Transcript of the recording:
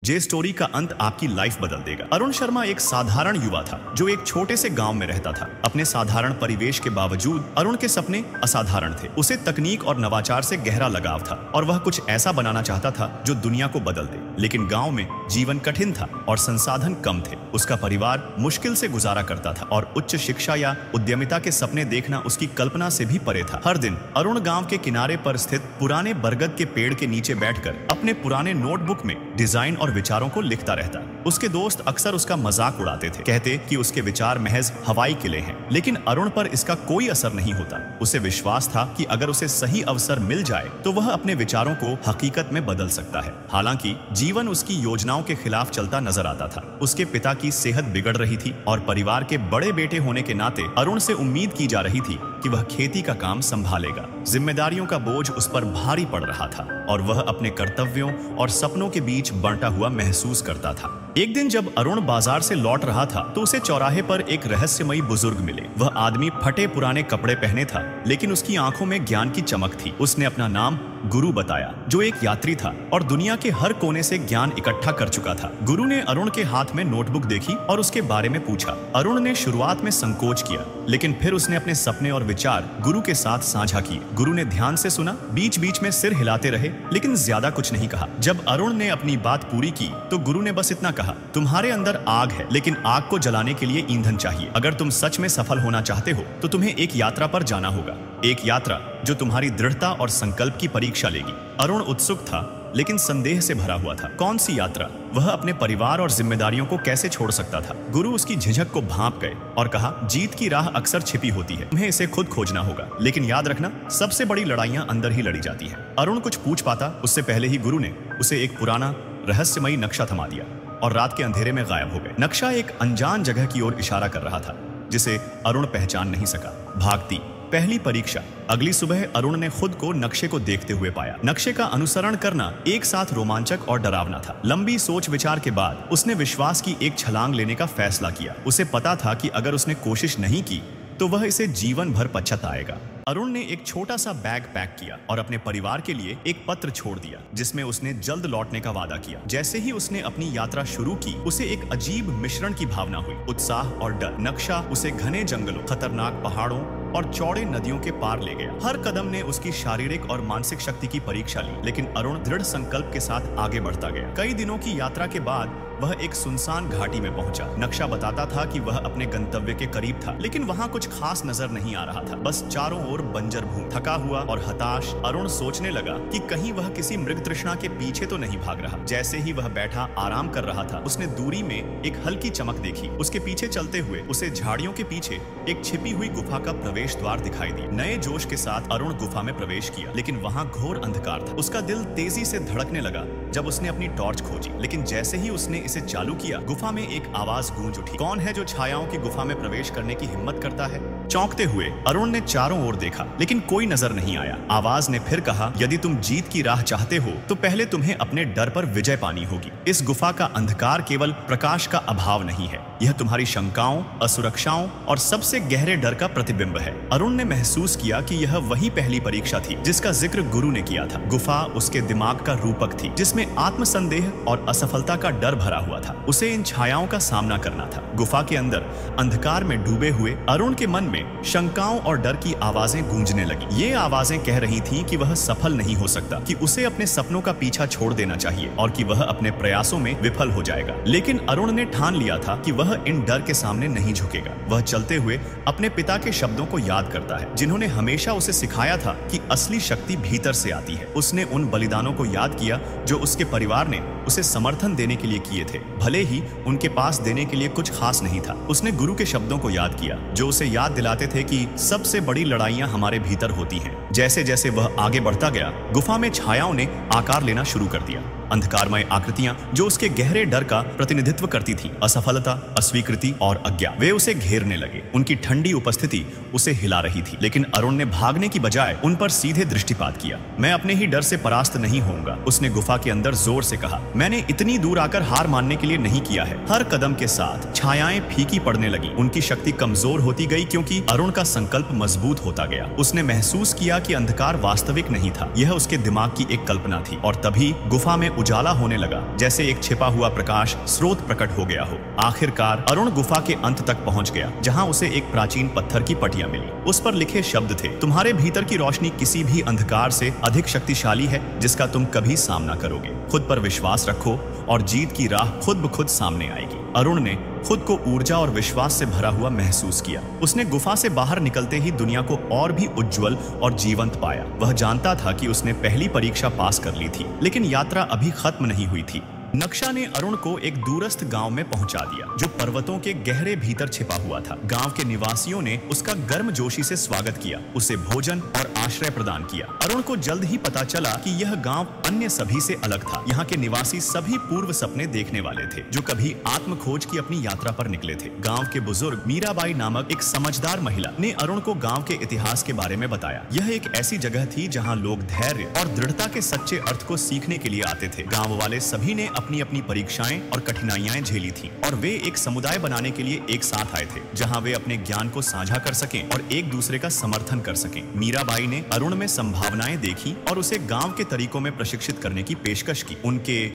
जे story का अंत आपकी लाइफ बदल देगा। अरुण शर्मा एक साधारण युवा था जो एक छोटे से गांव में रहता था। अपने साधारण परिवेश के बावजूद अरुण के सपने असाधारण थे। उसे तकनीक और नवाचार से गहरा लगाव था और वह कुछ ऐसा बनाना चाहता था जो दुनिया को बदल दे। लेकिन गांव में जीवन कठिन था और संसाधन कम थे। उसका परिवार मुश्किल से गुजारा करता था और उच्च शिक्षा या उद्यमिता के सपने देखना उसकी कल्पना से भी परे था। हर दिन अरुण गांव के किनारे पर स्थित पुराने बरगद के पेड़ के नीचे बैठकर अपने पुराने नोटबुक में डिजाइन और विचारों को लिखता रहता। उसके दोस्त अक्सर उसका मजाक उड़ाते थे, कहते कि उसके विचार महज हवाई किले हैं। लेकिन अरुण पर इसका कोई असर नहीं होता। उसे विश्वास था कि अगर उसे सही अवसर मिल जाए तो वह अपने विचारों को हकीकत में बदल सकता है। हालांकि जीवन उसकी योजनाओं के खिलाफ चलता नजर आता था। उसके पिता की सेहत बिगड़ रही थी और परिवार के बड़े बेटे होने के नाते अरुण से उम्मीद की जा रही थी कि वह खेती का काम संभालेगा। जिम्मेदारियों का बोझ उस पर भारी पड़ रहा था और वह अपने कर्तव्यों और सपनों के बीच बंटा हुआ महसूस करता था। एक दिन जब अरुण बाजार से लौट रहा था तो उसे चौराहे पर एक रहस्यमयी बुजुर्ग मिले। वह आदमी फटे पुराने कपड़े पहने था, लेकिन उसकी आंखों में ज्ञान की चमक थी। उसने अपना नाम गुरु बताया, जो एक यात्री था और दुनिया के हर कोने से ज्ञान इकट्ठा कर चुका था। गुरु ने अरुण के हाथ में नोटबुक देखी और उसके बारे में पूछा। अरुण ने शुरुआत में संकोच किया, लेकिन फिर उसने अपने सपने और विचार गुरु के साथ साझा किए। गुरु ने ध्यान से सुना, बीच बीच में सिर हिलाते रहे, लेकिन ज्यादा कुछ नहीं कहा। जब अरुण ने अपनी बात पूरी की तो गुरु ने बस इतना कहा, तुम्हारे अंदर आग है, लेकिन आग को जलाने के लिए ईंधन चाहिए। अगर तुम सच में सफल होना चाहते हो तो तुम्हें एक यात्रा पर जाना होगा, एक यात्रा जो तुम्हारी दृढ़ता और संकल्प की परीक्षा लेगी। अरुण उत्सुक था, लेकिन संदेह से भरा हुआ था। कौन सी यात्रा? वह अपने परिवार और जिम्मेदारियों को कैसे छोड़ सकता था? गुरु उसकी झिझक को भांप गए और कहा, जीत की राह अक्सर छिपी होती है, तुम्हें इसे खुद खोजना होगा। लेकिन याद रखना, सबसे बड़ी लड़ाइयां अंदर ही लड़ी जाती हैं। अरुण कुछ पूछ पाता उससे पहले ही गुरु ने उसे एक पुराना रहस्यमयी नक्शा थमा दिया और रात के अंधेरे में गायब हो गए। नक्शा एक अनजान जगह की ओर इशारा कर रहा था, जिसे अरुण पहचान नहीं सका। भागती पहली परीक्षा। अगली सुबह अरुण ने खुद को नक्शे को देखते हुए पाया। नक्शे का अनुसरण करना एक साथ रोमांचक और डरावना था। लंबी सोच विचार के बाद उसने विश्वास की एक छलांग लेने का फैसला किया। उसे पता था कि अगर उसने कोशिश नहीं की तो वह इसे जीवन भर पछताएगा। अरुण ने एक छोटा सा बैग पैक किया और अपने परिवार के लिए एक पत्र छोड़ दिया, जिसमें उसने जल्द लौटने का वादा किया। जैसे ही उसने अपनी यात्रा शुरू की, उसे एक अजीब मिश्रण की भावना हुई, उत्साह और डर। नक्शा उसे घने जंगलों, खतरनाक पहाड़ों और चौड़े नदियों के पार ले गया। हर कदम ने उसकी शारीरिक और मानसिक शक्ति की परीक्षा ली, लेकिन अरुण दृढ़ संकल्प के साथ आगे बढ़ता गया। कई दिनों की यात्रा के बाद वह एक सुनसान घाटी में पहुंचा। नक्शा बताता था कि वह अपने गंतव्य के करीब था, लेकिन वहां कुछ खास नजर नहीं आ रहा था। बस चारों ओर बंजर भूमि। थका हुआ और हताश अरुण सोचने लगा कि कहीं वह किसी मृग तृष्णा के पीछे तो नहीं भाग रहा। जैसे ही वह बैठा आराम कर रहा था, उसने दूरी में एक हल्की चमक देखी। उसके पीछे चलते हुए उसे झाड़ियों के पीछे एक छिपी हुई गुफा का प्रवेश द्वार दिखाई दिया। नए जोश के साथ अरुण गुफा में प्रवेश किया, लेकिन वहां घोर अंधकार था। उसका दिल तेजी से धड़कने लगा जब उसने अपनी टॉर्च खोजी, लेकिन जैसे ही उसने इसे चालू किया, गुफा में एक आवाज गूंज उठी। कौन है जो छायाओं की गुफा में प्रवेश करने की हिम्मत करता है? चौंकते हुए अरुण ने चारों ओर देखा, लेकिन कोई नजर नहीं आया। आवाज ने फिर कहा, यदि तुम जीत की राह चाहते हो तो पहले तुम्हें अपने डर पर विजय पानी होगी। इस गुफा का अंधकार केवल प्रकाश का अभाव नहीं है, यह तुम्हारी शंकाओं, असुरक्षाओं और सबसे गहरे डर का प्रतिबिंब है। अरुण ने महसूस किया कि यह वही पहली परीक्षा थी जिसका जिक्र गुरु ने किया था। गुफा उसके दिमाग का रूपक थी, जिसमें आत्मसंदेह और असफलता का डर भरा हुआ था। उसे इन छायाओं का सामना करना था। गुफा के अंदर अंधकार में डूबे हुए अरुण के मन में शंकाओं और डर की आवाजें गूंजने लगी। ये आवाजें कह रही थीं कि वह सफल नहीं हो सकता, कि उसे अपने सपनों का पीछा छोड़ देना चाहिए और कि वह अपने प्रयासों में विफल हो जाएगा। लेकिन अरुण ने ठान लिया था कि वह इन डर के सामने नहीं झुकेगा। वह चलते हुए अपने पिता के शब्दों को याद करता है, जिन्होंने हमेशा उसे सिखाया था कि असली शक्ति भीतर से आती है। उसने उन बलिदानों को याद किया जो उसके परिवार ने उसे समर्थन देने के लिए किए थे, भले ही उनके पास देने के लिए कुछ खास नहीं था। उसने गुरु के शब्दों को याद किया, जो उसे याद दिलाते थे कि सबसे बड़ी लड़ाइयां हमारे भीतर होती हैं। जैसे जैसे वह आगे बढ़ता गया, गुफा में छायाओं ने आकार लेना शुरू कर दिया। अंधकारमय आकृतियां जो उसके गहरे डर का प्रतिनिधित्व करती थी, असफलता, अस्वीकृति और अज्ञा, वे उसे घेरने लगे। उनकी ठंडी उपस्थिति उसे हिला रही थी, लेकिन अरुण ने भागने की बजाय उन पर सीधे दृष्टिपात किया। मैं अपने ही डर से परास्त नहीं होऊंगा, उसने गुफा के अंदर जोर से कहा। मैंने इतनी दूर आकर हार मानने के लिए नहीं किया है। हर कदम के साथ छायाएं फीकी पड़ने लगी। उनकी शक्ति कमजोर होती गई, क्योंकि अरुण का संकल्प मजबूत होता गया। उसने महसूस किया कि अंधकार वास्तविक नहीं था, यह उसके दिमाग की एक कल्पना थी। और तभी गुफा में उजाला होने लगा, जैसे एक छिपा हुआ प्रकाश स्रोत प्रकट हो गया हो। आखिरकार अरुण गुफा के अंत तक पहुंच गया, जहां उसे एक प्राचीन पत्थर की पटिया मिली। उस पर लिखे शब्द थे, तुम्हारे भीतर की रोशनी किसी भी अंधकार से अधिक शक्तिशाली है जिसका तुम कभी सामना करोगे। खुद पर विश्वास रखो और जीत की राह खुद ब खुद सामने आएगी। अरुण ने खुद को ऊर्जा और विश्वास से भरा हुआ महसूस किया। उसने गुफा से बाहर निकलते ही दुनिया को और भी उज्जवल और जीवंत पाया। वह जानता था कि उसने पहली परीक्षा पास कर ली थी, लेकिन यात्रा अभी खत्म नहीं हुई थी। नक्शा ने अरुण को एक दूरस्थ गांव में पहुंचा दिया, जो पर्वतों के गहरे भीतर छिपा हुआ था। गांव के निवासियों ने उसका गर्मजोशी से स्वागत किया, उसे भोजन और आश्रय प्रदान किया। अरुण को जल्द ही पता चला कि यह गांव अन्य सभी से अलग था। यहाँ के निवासी सभी पूर्व सपने देखने वाले थे, जो कभी आत्मखोज की अपनी यात्रा पर निकले थे। गांव के बुजुर्ग मीराबाई नामक एक समझदार महिला ने अरुण को गांव के इतिहास के बारे में बताया। यह एक ऐसी जगह थी जहाँ लोग धैर्य और दृढ़ता के सच्चे अर्थ को सीखने के लिए आते थे। गाँव वाले सभी ने अपनी अपनी परीक्षाएं और कठिनाइयां झेली थीं, और वे एक समुदाय बनाने के लिए एक साथ आए थे, जहां वे अपने ज्ञान को साझा कर सकें और एक दूसरे का समर्थन कर सकें। मीराबाई ने अरुण में संभावनाएं देखी और उसे गांव के तरीकों में प्रशिक्षित करने की पेशकश की। उनके